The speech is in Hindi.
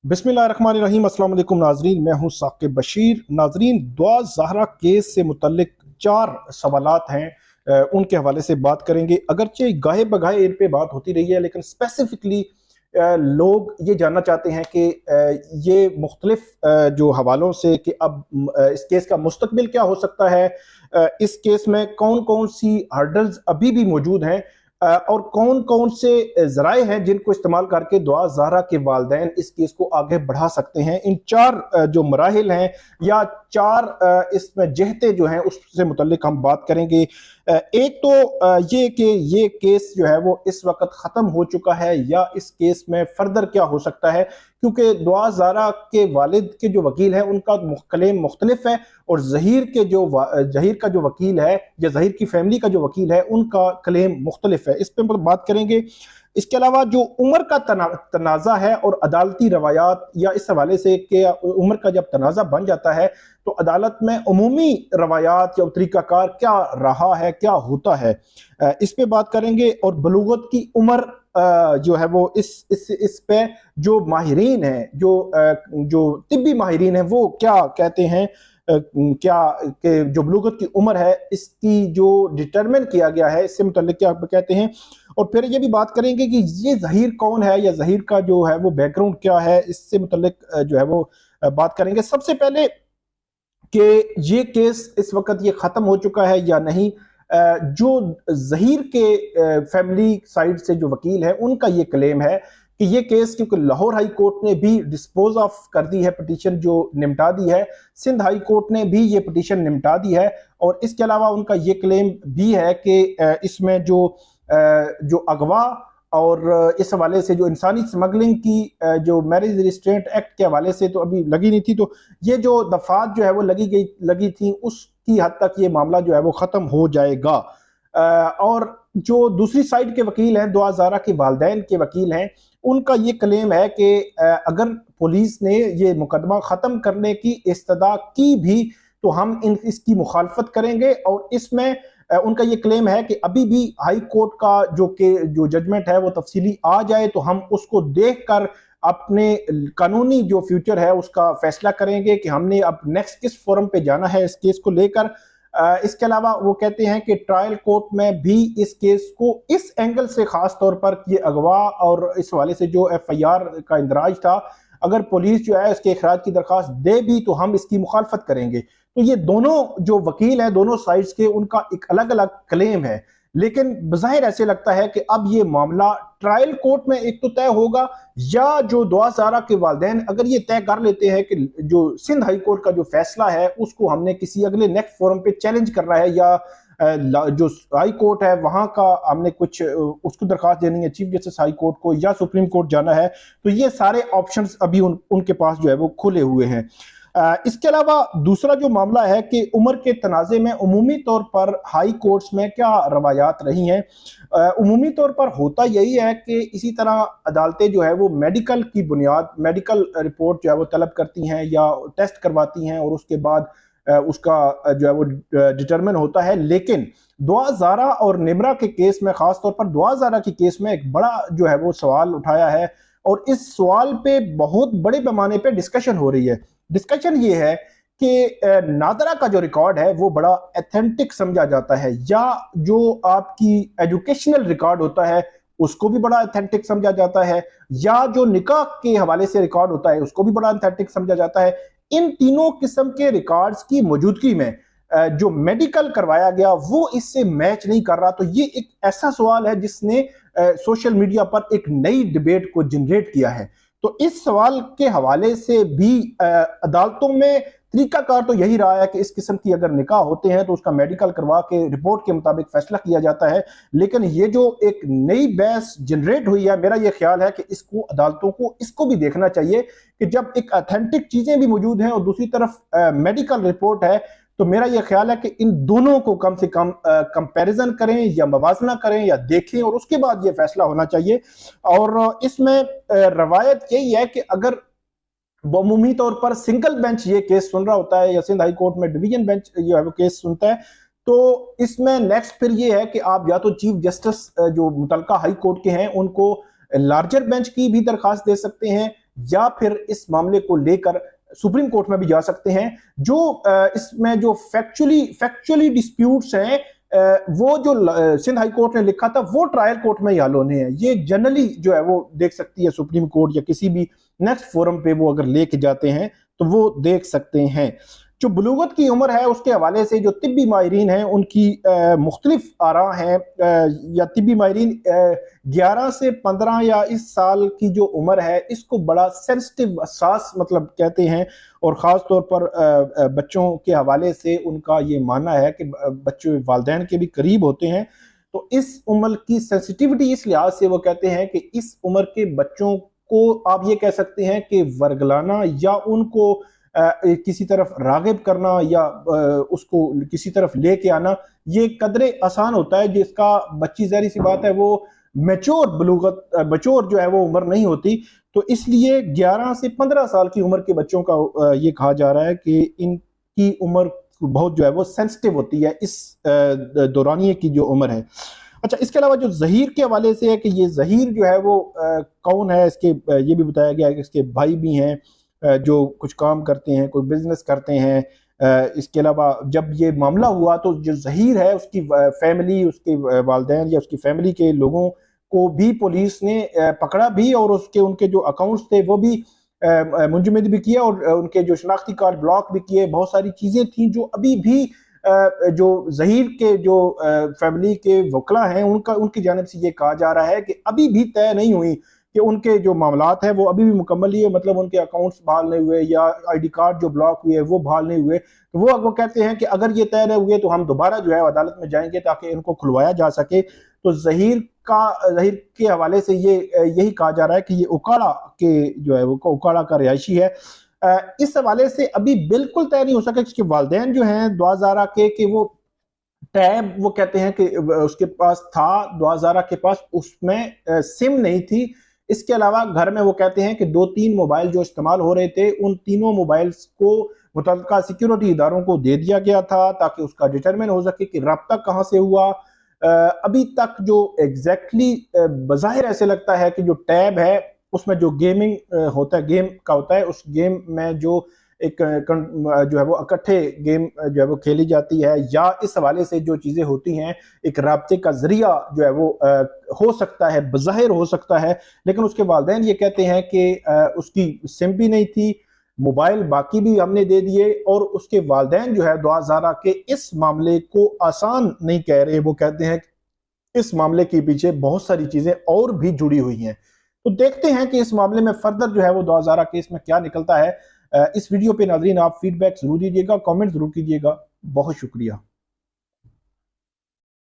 बिस्मिल्लाहिर्रहमानिर्रहीम। अस्सलाम वालेकुम नाजरीन, मैं हूं साकिब बशीर। नाजरीन, दुआ ज़हरा केस से मुतल्लिक 4 सवालात हैं, उनके हवाले से बात करेंगे। अगरचे गाहे बगाहे इन पे बात होती रही है, लेकिन स्पेसिफिकली लोग ये जानना चाहते हैं कि ये मुख्तलिफ जो हवालों से कि अब इस केस का मुस्तकबिल क्या हो सकता है, इस केस में कौन कौन सी हर्डल्स अभी भी मौजूद हैं, और कौन कौन से जराए हैं जिनको इस्तेमाल करके दुआ ज़हरा के वालिदैन इस केस को आगे बढ़ा सकते हैं। इन 4 जो मराहिल हैं या 4 इसमें जहते जो हैं उससे मुतल्लिक हम बात करेंगे। एक तो ये कि ये केस जो है वो इस वक्त ख़त्म हो चुका है या इस केस में फर्दर क्या हो सकता है, क्योंकि दुआ ज़हरा के वालिद के जो वकील हैं उनका क्लेम मुख्तलिफ है, और जहीर का जो वकील है या जहीर की फैमिली का जो वकील है उनका क्लेम मुख्तलिफ है। इस पर बात करेंगे। इसके अलावा जो उम्र का तनाज़ा है और अदालती रवायात या इस हवाले से कि उम्र का जब तनाज़ा बन जाता है तो अदालत में उमूमी रवायात या तरीक़ाकार क्या रहा है, क्या होता है, इस पे बात करेंगे। और बलूगत की उम्र जो है वो इस पे जो माहिरीन हैं, जो तिब्बी माहिरीन हैं, वो क्या कहते हैं, क्या कि जो बलूगत की उम्र है इसकी जो डिटरमिन किया गया है इससे मुतल्लिक क्या कहते हैं। और फिर ये भी बात करेंगे कि ये ज़हीर कौन है या ज़हीर का जो है वो बैकग्राउंड क्या है, इससे मुतल्लिक जो है वो बात करेंगे। सबसे पहले कि ये केस इस वक्त ये ख़त्म हो चुका है या नहीं। जो ज़हीर के फैमिली साइड से जो वकील है उनका ये क्लेम है कि ये केस, क्योंकि लाहौर हाई कोर्ट ने भी डिस्पोज ऑफ कर दी है, पिटीशन जो निपटा दी है, सिंध हाई कोर्ट ने भी ये पिटीशन निपटा दी है। और इसके अलावा उनका ये क्लेम भी है कि इसमें जो अगवा और इस हवाले से जो इंसानी स्मगलिंग की जो मैरिज रिस्ट्रेंट एक्ट के हवाले से तो अभी लगी नहीं थी, तो ये जो दफात जो है वो लगी थी, उसकी हद तक ये मामला जो है वो ख़त्म हो जाएगा। और जो दूसरी साइड के वकील हैं, दुआ ज़हरा के वालिदैन के वकील हैं, उनका ये क्लेम है कि अगर पुलिस ने ये मुकदमा ख़त्म करने की इस्तदा की भी तो हम इसकी मुखालफत करेंगे। और इसमें उनका ये क्लेम है कि अभी भी हाई कोर्ट का जो जजमेंट है वो तफसीली आ जाए तो हम उसको देखकर अपने कानूनी जो फ्यूचर है उसका फैसला करेंगे कि हमने अब नेक्स्ट किस फोरम पे जाना है इस केस को लेकर। इसके अलावा वो कहते हैं कि ट्रायल कोर्ट में भी इस केस को इस एंगल से खास तौर पर ये अगवा और इस हवाले से जो FIR का इंदराज था, अगर पुलिस जो है इसके इखराज की दरखास्त दे भी तो हम इसकी मुखालफत करेंगे। तो ये दोनों जो वकील हैं दोनों साइड्स के, उनका एक अलग अलग क्लेम है, लेकिन बज़ाहिर ऐसे लगता है कि अब ये मामला ट्रायल कोर्ट में एक तो तय होगा, या जो दुआ ज़हरा के वालिदैन अगर ये तय कर लेते हैं कि जो सिंध हाई कोर्ट का जो फैसला है उसको हमने किसी अगले नेक्स्ट फोरम पे चैलेंज करना है, या जो हाई कोर्ट है वहां का हमने कुछ उसको दरखास्त देनी है चीफ जस्टिस हाई कोर्ट को, या सुप्रीम कोर्ट जाना है, तो ये सारे ऑप्शंस अभी उनके पास जो है वो खुले हुए हैं। इसके अलावा दूसरा जो मामला है कि उम्र के तनाज़े में उमूमी तौर पर हाई कोर्ट्स में क्या रवायात रही हैं। उमूमी तौर पर होता यही है कि इसी तरह अदालतें जो है वो मेडिकल की बुनियाद, मेडिकल रिपोर्ट जो है वो तलब करती हैं या टेस्ट करवाती हैं, और उसके बाद उसका जो है वो डिटरमिन होता है। लेकिन दुआ ज़हरा और निमरा के केस में, खास तौर पर दुआ ज़हरा के केस में एक बड़ा जो है वो सवाल उठाया है, और इस सवाल पे बहुत बड़े पैमाने पे डिस्कशन हो रही है। डिस्कशन ये है कि नादरा का जो रिकॉर्ड है वो बड़ा एथेंटिक समझा जाता है, या जो आपकी एजुकेशनल रिकॉर्ड होता है उसको भी बड़ा एथेंटिक समझा जाता है, या जो निकाह के हवाले से रिकॉर्ड होता है उसको भी बड़ा एथेंटिक समझा जाता है। इन तीनों किस्म के रिकॉर्ड्स की मौजूदगी में जो मेडिकल करवाया गया वो इससे मैच नहीं कर रहा। तो ये एक ऐसा सवाल है जिसने सोशल मीडिया पर एक नई डिबेट को जनरेट किया है। तो इस सवाल के हवाले से भी अदालतों में तरीकाकार तो यही रहा है कि इस किस्म की अगर निकाह होते हैं तो उसका मेडिकल करवा के रिपोर्ट के मुताबिक फैसला किया जाता है। लेकिन ये जो एक नई बहस जनरेट हुई है, मेरा ये ख्याल है कि इसको अदालतों को इसको भी देखना चाहिए कि जब एक ऑथेंटिक चीजें भी मौजूद हैं और दूसरी तरफ मेडिकल रिपोर्ट है, तो मेरा यह ख्याल है कि इन दोनों को कम से कम कंपैरिजन करें या मवाजना करें या देखें, और उसके बाद ये फैसला होना चाहिए। और इसमें रवायत यही है कि अगर अमूमी तौर पर सिंगल बेंच ये केस सुन रहा होता है या सिंध हाई कोर्ट में डिवीजन बेंच जो है वो केस सुनता है, तो इसमें नेक्स्ट फिर ये है कि आप या तो चीफ जस्टिस जो मुतलका हाई कोर्ट के हैं उनको लार्जर बेंच की भी दरखास्त दे सकते हैं, या फिर इस मामले को लेकर सुप्रीम कोर्ट में भी जा सकते हैं। जो इसमें जो फैक्चुअली डिस्प्यूट्स हैं, वो जो सिंध हाई कोर्ट ने लिखा था वो ट्रायल कोर्ट में ही हल होने हैं। ये जनरली जो है वो देख सकती है सुप्रीम कोर्ट, या किसी भी नेक्स्ट फोरम पे वो अगर लेके जाते हैं तो वो देख सकते हैं। जो बलूगत की उम्र है उसके हवाले से जो तिब्बी माहिरीन हैं उनकी मुख्तलिफ आरा हैं, या तिब्बी माहिरीन 11 से 15 या इस साल की जो उम्र है इसको बड़ा सेंसिटिव, हसास मतलब कहते हैं, और ख़ास तौर पर बच्चों के हवाले से उनका ये मानना है कि बच्चे वालिदैन के भी करीब होते हैं। तो इस उम्र की सेंसिटिविटी इस लिहाज से वो कहते हैं कि इस उम्र के बच्चों को आप ये कह सकते हैं कि वर्गलाना या उनको किसी तरफ रागिब करना या उसको किसी तरफ लेके आना ये कदरे आसान होता है, जिसका बच्ची ज़ाहिर सी बात है वो मैच्योर जो है वो उम्र नहीं होती। तो इसलिए 11 से 15 साल की उम्र के बच्चों का ये कहा जा रहा है कि इनकी उम्र बहुत जो है वो सेंसिटिव होती है, इस दौरानिए की जो उम्र है। अच्छा, इसके अलावा जो जहीर के हवाले से है कि ये जहीर जो है वो कौन है, इसके ये भी बताया गया है कि इसके भाई भी हैं जो कुछ काम करते हैं, कोई बिजनेस करते हैं। इसके अलावा जब ये मामला हुआ तो जो जहीर है उसकी फैमिली, उसके वालिदैन या उसकी फैमिली के लोगों को भी पुलिस ने पकड़ा भी, और उनके जो अकाउंट्स थे वो भी मुंजमद भी किया, और उनके जो शनाख्ती कार्ड ब्लॉक भी किए। बहुत सारी चीज़ें थी जो अभी भी जो जहीर के जो फैमिली के वकला हैं उनकी जानिब से ये कहा जा रहा है कि अभी भी तय नहीं हुई कि उनके जो मामलात हैं वो अभी भी मुकम्मल ही है, मतलब उनके अकाउंट्स बहाल नहीं हुए या आईडी कार्ड जो ब्लॉक हुए वो बहाल नहीं हुए। तो वो कहते हैं कि अगर ये तय नहीं हुए तो हम दोबारा जो है अदालत में जाएंगे ताकि इनको खुलवाया जा सके। तो जहीर के हवाले से यही कहा जा रहा है कि ये उकाड़ा के जो है वो उकाड़ा का रिहायशी है। इस हवाले से अभी बिल्कुल तय नहीं हो सका। इसके वालिदैन जो हैं दुआ ज़ारा के वो टैब वो कहते हैं कि उसके पास था, दुआ ज़ारा के पास, उसमें सिम नहीं थी। इसके अलावा घर में वो कहते हैं कि 2-3 मोबाइल जो इस्तेमाल हो रहे थे उन तीनों मोबाइल्स को मुतल्लिका सिक्योरिटी इदारों को दे दिया गया था ताकि उसका डिटरमिन हो सके कि रब्ता कहाँ से हुआ। अभी तक जो एग्जैक्टली बज़ाहिर ऐसे लगता है कि जो टैब है उसमें जो गेमिंग होता है, गेम का होता है, उस गेम में जो एक जो है वो इकट्ठे गेम जो है वो खेली जाती है, या इस हवाले से जो चीज़ें होती हैं एक राब्ते का जरिया जो है वो हो सकता है, बज़ाहिर हो सकता है। लेकिन उसके वालिदैन ये कहते हैं कि उसकी सिम भी नहीं थी, मोबाइल बाकी भी हमने दे दिए, और उसके वालिदैन जो है दुआ ज़ारा के इस मामले को आसान नहीं कह रहे। वो कहते हैं कि इस मामले के पीछे बहुत सारी चीज़ें और भी जुड़ी हुई हैं। तो देखते हैं कि इस मामले में फर्दर जो है वो दुआ ज़ारा केस में क्या निकलता है। इस वीडियो पे नाज़रीन आप फीडबैक जरूर दीजिएगा, कमेंट जरूर कीजिएगा। बहुत शुक्रिया।